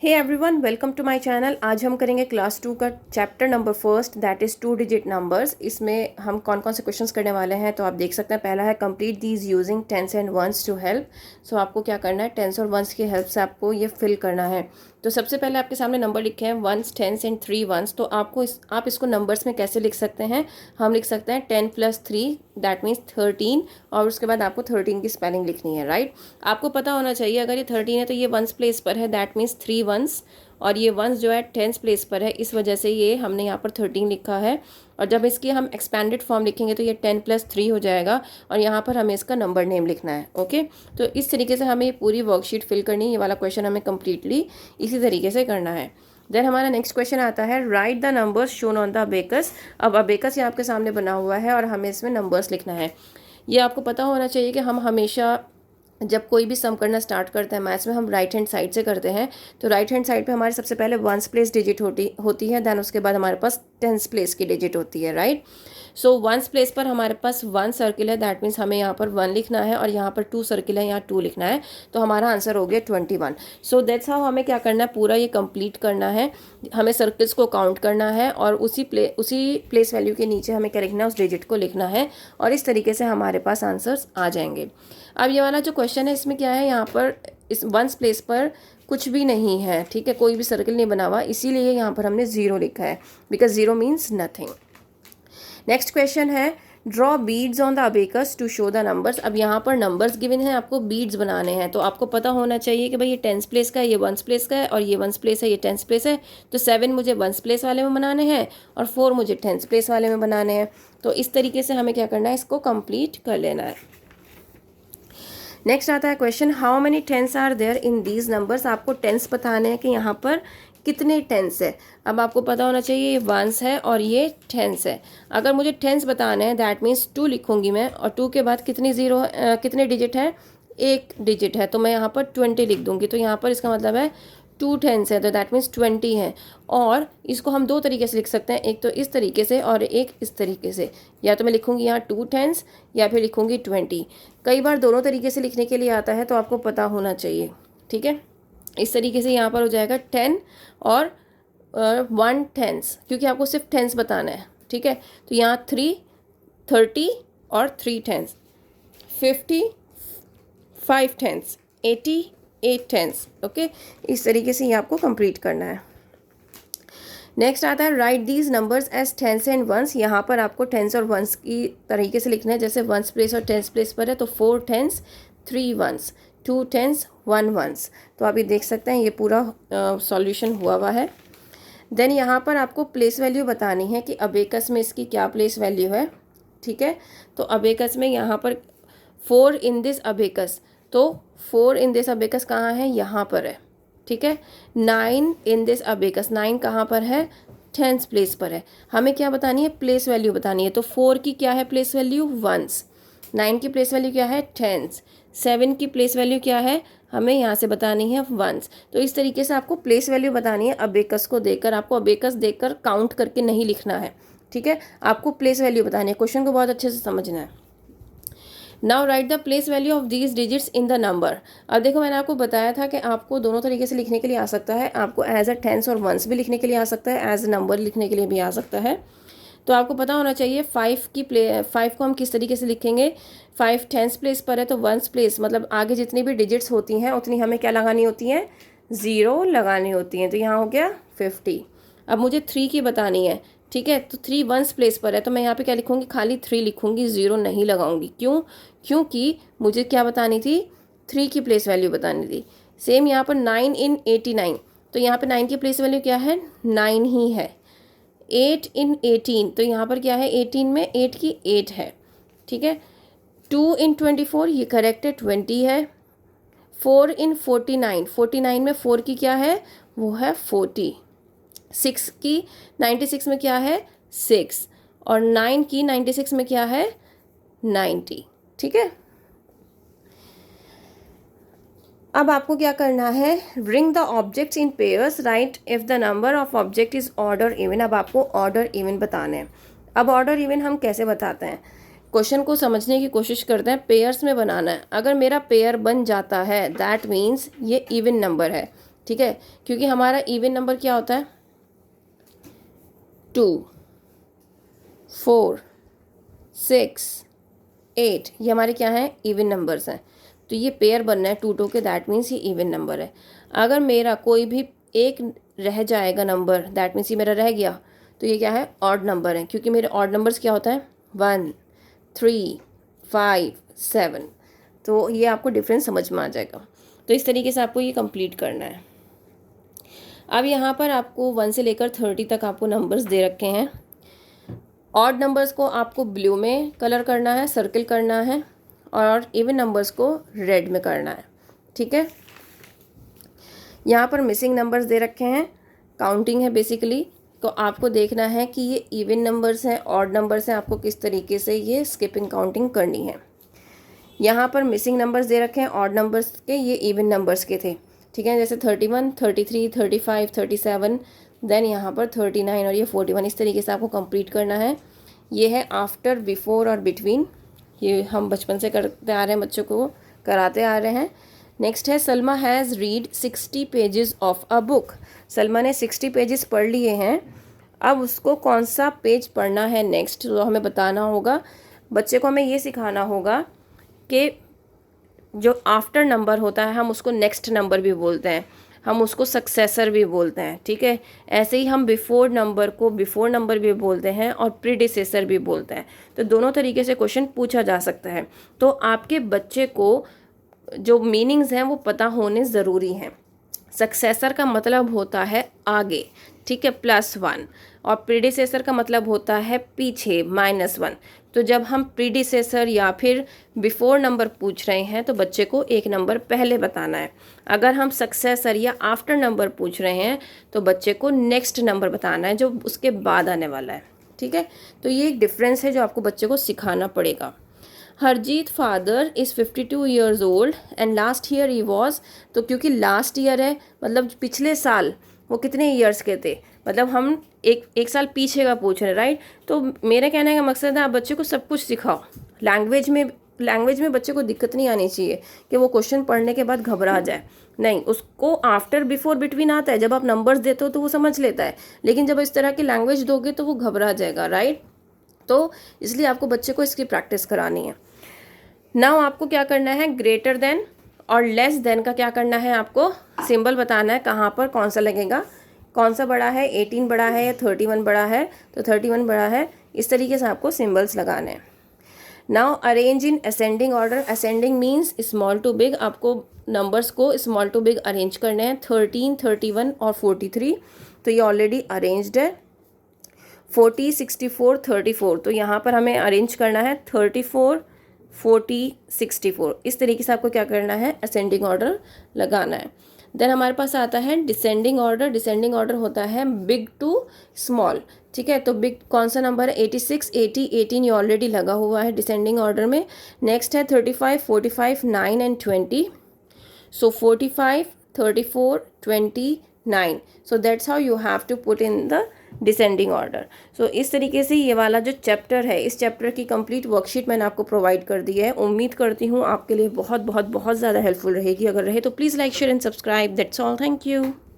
Hey everyone, welcome to my channel. आज हम करेंगे क्लास 2 का chapter number first, that is 2 digit numbers. इसमें हम कौन कौन से क्वेश्चंस करने वाले हैं तो आप देख सकते हैं। पहला है complete these using tense and once to help. So आपको क्या करना है, टेंस और वंस की हेल्प से आपको ये फिल करना है। तो सबसे पहले आपके सामने नंबर लिखे हैं वंस, टेंस एंड 3 वंस। तो आप इसको नंबर्स में कैसे लिख सकते हैं। हम लिख सकते हैं 10 + 3 दैट मीन्स 13, और उसके बाद आपको 13 की स्पेलिंग लिखनी है, राइट। आपको पता होना चाहिए अगर ये 13 है तो ये वंस प्लेस पर है, दैट मीन्स 3 वंस, और ये वंस जो है टेंस प्लेस पर है, इस वजह से ये हमने यहाँ पर 13 लिखा है। और जब इसकी हम एक्सपेंडेड फॉर्म लिखेंगे तो ये 10 + 3 हो जाएगा, और यहाँ पर हमें इसका नंबर नेम लिखना है। ओके, तो इस तरीके से हमें ये पूरी वर्कशीट फिल करनी है। ये वाला क्वेश्चन हमें कम्प्लीटली इसी तरीके से करना है। देन हमारा नेक्स्ट क्वेश्चन आता है right the numbers shown on the abacus. अब अबेकस ये आपके सामने बना हुआ है और हमें इसमें नंबर्स लिखना है। ये आपको पता होना चाहिए कि हम हमेशा जब कोई भी सम करना स्टार्ट करते हैं मैथ्स में, हम राइट हैंड साइड से करते हैं। तो राइट हैंड साइड पे हमारे सबसे पहले वंस प्लेस डिजिट होती है, देन उसके बाद हमारे पास टेंस प्लेस की डिजिट होती है, राइट। सो वंस प्लेस पर हमारे पास 1 सर्किल है, दैट मीन्स हमें यहाँ पर 1 लिखना है, और यहाँ पर 2 सर्किल है, यहाँ 2 लिखना है। तो हमारा आंसर हो गया 21। सो दैट्स हाउ हमें क्या करना है, पूरा ये कंप्लीट करना है। हमें सर्किल्स को काउंट करना है और उसी प्लेस वैल्यू के नीचे हमें क्या लिखना है, उस डिजिट को लिखना है, और इस तरीके से हमारे पास आंसर्स आ जाएंगे। अब ये वाला जो क्वेश्चन है इसमें क्या है, यहाँ पर इस वंस प्लेस पर कुछ भी नहीं है, ठीक है, कोई भी सर्किल नहीं बना हुआ, इसीलिए यहाँ पर हमने 0 लिखा है, because 0 means nothing. Next question है draw beads on the abacus to show the numbers. अब यहाँ पर नंबर्स गिवन है, आपको बीड्स बनाने हैं। तो आपको पता होना चाहिए कि भाई ये टेंस प्लेस का है, ये वंस प्लेस का है, और ये वंस प्लेस है, ये टेंस प्लेस है। तो 7 मुझे वंस प्लेस वाले में बनाने हैं और 4 मुझे टेंस प्लेस वाले में बनाने हैं। तो इस तरीके से हमें क्या करना है, इसको कंप्लीट कर लेना है। नेक्स्ट आता है question how many tens are there in these numbers. आपको टेंस बताने हैं कि यहाँ पर कितने टेंस है। अब आपको पता होना चाहिए ये वंस है और ये टेंस है। अगर मुझे टेंस बताना है दैट मीन्स 2 लिखूंगी मैं, और 2 के बाद कितने डिजिट है, 1 डिजिट है, तो मैं यहाँ पर 20 लिख दूंगी। तो यहाँ पर इसका मतलब है 2 टेंस है, तो दैट मीन्स 20 है। और इसको हम 2 तरीके से लिख सकते हैं, एक तो इस तरीके से और एक इस तरीके से। या तो मैं लिखूंगी यहाँ 2 टेंस या फिर लिखूंगी 20। कई बार दोनों तरीके से लिखने के लिए आता है, तो आपको पता होना चाहिए, ठीक है। इस तरीके से यहाँ पर हो जाएगा 10 और 1 टेंस, क्योंकि आपको सिर्फ टेंस बताना है, ठीक है। तो यहाँ 3, 30 और 3 टेंस, 50, 5 टेंस, 80, 8 टेंस। ओके, इस तरीके से ये आपको कंप्लीट करना है। नेक्स्ट आता है write these numbers as tens and ones. यहाँ पर आपको टेंस और वंस की तरीके से लिखना है, जैसे वंस प्लेस और टेंस प्लेस पर है तो 4 टेंस 3 वंस, 2 टेंस 1 वंस। तो आप ये देख सकते हैं ये पूरा सॉल्यूशन हुआ है। देन यहाँ पर आपको प्लेस वैल्यू बतानी है कि अबेकस में इसकी क्या प्लेस वैल्यू है, ठीक है। तो अबेकस में यहाँ पर 4 इन दिस अबेकस, तो 4 इन दिस अबेकस कहाँ है, यहाँ पर है, ठीक है। 9 इन दिस अबेकस, 9 कहाँ पर है, टेंस प्लेस पर है। हमें क्या बतानी है, प्लेस वैल्यू बतानी है। तो 4 की क्या है प्लेस वैल्यू, वंस। 9 की प्लेस वैल्यू क्या है, टेंस। 7 की प्लेस वैल्यू क्या है, हमें यहाँ से बतानी है वंस। तो इस तरीके से आपको प्लेस वैल्यू बतानी है अबेकस को देखकर। आपको अबेकस देखकर काउंट करके नहीं लिखना है, ठीक है। आपको प्लेस वैल्यू बतानी है। क्वेश्चन को बहुत अच्छे से समझना है। Now right the place value of these digits in the number. अब देखो मैंने आपको बताया था कि आपको दोनों तरीके से लिखने के लिए आ सकता है। आपको एज अ टेंस और वंस भी लिखने के लिए आ सकता है, एज अ नंबर लिखने के लिए भी आ सकता है। तो आपको पता होना चाहिए 5 को हम किस तरीके से लिखेंगे। 5 टेंस प्लेस पर है तो वंस प्लेस मतलब आगे जितनी भी डिजिट्स होती हैं उतनी हमें क्या लगानी होती हैं, 0 लगानी होती हैं। तो यहाँ हो गया 50। अब मुझे 3 की बतानी है, ठीक है। तो 3 वंस प्लेस पर है तो मैं यहाँ पे क्या लिखूंगी, खाली 3 लिखूंगी, 0 नहीं लगाऊंगी। क्यों, क्योंकि मुझे क्या बतानी थी, 3 की प्लेस वैल्यू बतानी थी। सेम यहाँ पर 9 इन 89, तो यहाँ पे 9 की प्लेस वैल्यू क्या है, 9 ही है। 8 इन 18, तो यहाँ पर क्या है, 18 में 8 की 8 है, ठीक है। 2 इन 24, ये करेक्ट है, 20 है। 4 इन 49, 49 में 4 की क्या है, वो है 40। 6 की 96 में क्या है, 6, और 9 की 96 में क्या है, 90, ठीक है। अब आपको क्या करना है, ring the objects in pairs, right if the number of object is order even. अब आपको ऑर्डर इवन बताने हैं। अब ऑर्डर इवन हम कैसे बताते हैं, क्वेश्चन को समझने की कोशिश करते हैं। पेयर्स में बनाना है। अगर मेरा पेयर बन जाता है दैट मीन्स ये इवन नंबर है, ठीक है, क्योंकि हमारा इवन नंबर क्या होता है 2, 4, 6, 8, ये हमारे क्या हैं इवन नंबर्स हैं। तो ये पेयर बनना है 2 2 के, दैट मीन्स ये इवन नंबर है। अगर मेरा कोई भी एक रह जाएगा नंबर, दैट मीन्स ये मेरा रह गया, तो ये क्या है ऑड नंबर है, क्योंकि मेरे ऑड नंबर्स क्या होता है 1, 3, 5, 7। तो ये आपको डिफरेंस समझ में आ जाएगा। तो इस तरीके से आपको ये कंप्लीट करना है। अब यहाँ पर आपको 1 से लेकर 30 तक आपको नंबर्स दे रखे हैं। ऑड नंबर्स को आपको ब्लू में कलर करना है, सर्किल करना है, और इवन नंबर्स को रेड में करना है। ठीक है, यहाँ पर मिसिंग नंबर्स दे रखे हैं, काउंटिंग है बेसिकली। तो आपको देखना है कि ये इवन नंबर्स हैं, ऑड नंबर्स हैं, आपको किस तरीके से ये स्किपिंग काउंटिंग करनी है। यहाँ पर मिसिंग नंबर्स दे रखे हैं ऑड नंबर्स के, ये इवन नंबर्स के थे। ठीक है, जैसे 31, 33, 35, 37, देन यहाँ पर 39 और ये 41। इस तरीके से आपको कंप्लीट करना है। ये है आफ्टर, बिफोर और बिटवीन, ये हम बचपन से करते आ रहे हैं, बच्चों को कराते आ रहे हैं। नेक्स्ट है Salma has read 60 pages of a book. Salma ने 60 पेजेस पढ़ लिए हैं। अब उसको कौन सा पेज पढ़ना है नेक्स्ट, तो हमें बताना होगा। बच्चे को हमें ये सिखाना होगा कि जो आफ्टर नंबर होता है हम उसको नेक्स्ट नंबर भी बोलते हैं, हम उसको सक्सेसर भी बोलते हैं। ठीक है, ऐसे ही हम बिफोर नंबर को बिफोर नंबर भी बोलते हैं और प्रीडिसेसर भी बोलते हैं। तो दोनों तरीके से क्वेश्चन पूछा जा सकता है। तो आपके बच्चे को जो मीनिंग्स हैं वो पता होने ज़रूरी हैं। सक्सेसर का मतलब होता है आगे, ठीक है, +1, और प्रीडिसेसर का मतलब होता है पीछे, -1। तो जब हम प्रीडिसेसर या फिर बिफोर नंबर पूछ रहे हैं तो बच्चे को एक नंबर पहले बताना है। अगर हम सक्सेसर या आफ्टर नंबर पूछ रहे हैं तो बच्चे को नेक्स्ट नंबर बताना है जो उसके बाद आने वाला है। ठीक है, तो ये एक डिफरेंस है जो आपको बच्चे को सिखाना पड़ेगा। Harjeet father is 52 years old and last year he was, तो क्योंकि लास्ट ईयर है मतलब पिछले साल वो कितने ईयर्स के थे, मतलब हम एक साल पीछे का पूछ रहे हैं, राइट। तो मेरे कहने का मकसद है आप बच्चे को सब कुछ सिखाओ। लैंग्वेज में बच्चे को दिक्कत नहीं आनी चाहिए कि वो क्वेश्चन पढ़ने के बाद घबरा जाए, नहीं, उसको आफ्टर, बिफोर, बिटवीन आता है। जब आप नंबर्स देते हो तो वो समझ लेता है, लेकिन जब इस तरह की लैंग्वेज दोगे तो वो घबरा जाएगा, राइट। तो इसलिए आपको बच्चे को इसकी प्रैक्टिस करानी है। नाउ आपको क्या करना है, ग्रेटर देन और लेस देन का क्या करना है, आपको सिंबल बताना है कहाँ पर कौन सा लगेगा, कौन सा बड़ा है, 18 बड़ा है या 31 बड़ा है, तो 31 बड़ा है। इस तरीके से आपको सिंबल्स लगाने हैं। Now arrange in ascending order. Ascending means small to big, आपको नंबर्स को स्मॉल टू बिग अरेंज करने हैं। 13, 31 और 43, तो ये ऑलरेडी अरेंज्ड है। 40, 64, 34, तो यहाँ पर हमें अरेंज करना है 34, 40, 64। इस तरीके से आपको क्या करना है, असेंडिंग ऑर्डर लगाना है। देन हमारे पास आता है डिसेंडिंग ऑर्डर। डिसेंडिंग ऑर्डर होता है बिग टू स्मॉल। ठीक है, तो बिग कौन सा नंबर है, 86, 80, 18, ये ऑलरेडी लगा हुआ है डिसेंडिंग ऑर्डर में। नेक्स्ट है 35, 45, 9 and 20। So 45, 34, 29, so that's how you have to put in the descending order. So इस तरीके से ये वाला जो चैप्टर है, इस चैप्टर की कंप्लीट वर्कशीट मैंने आपको प्रोवाइड कर दी है। उम्मीद करती हूँ आपके लिए बहुत बहुत बहुत ज़्यादा हेल्पफुल रहेगी। अगर रहे तो please like, share and subscribe. That's all, thank you.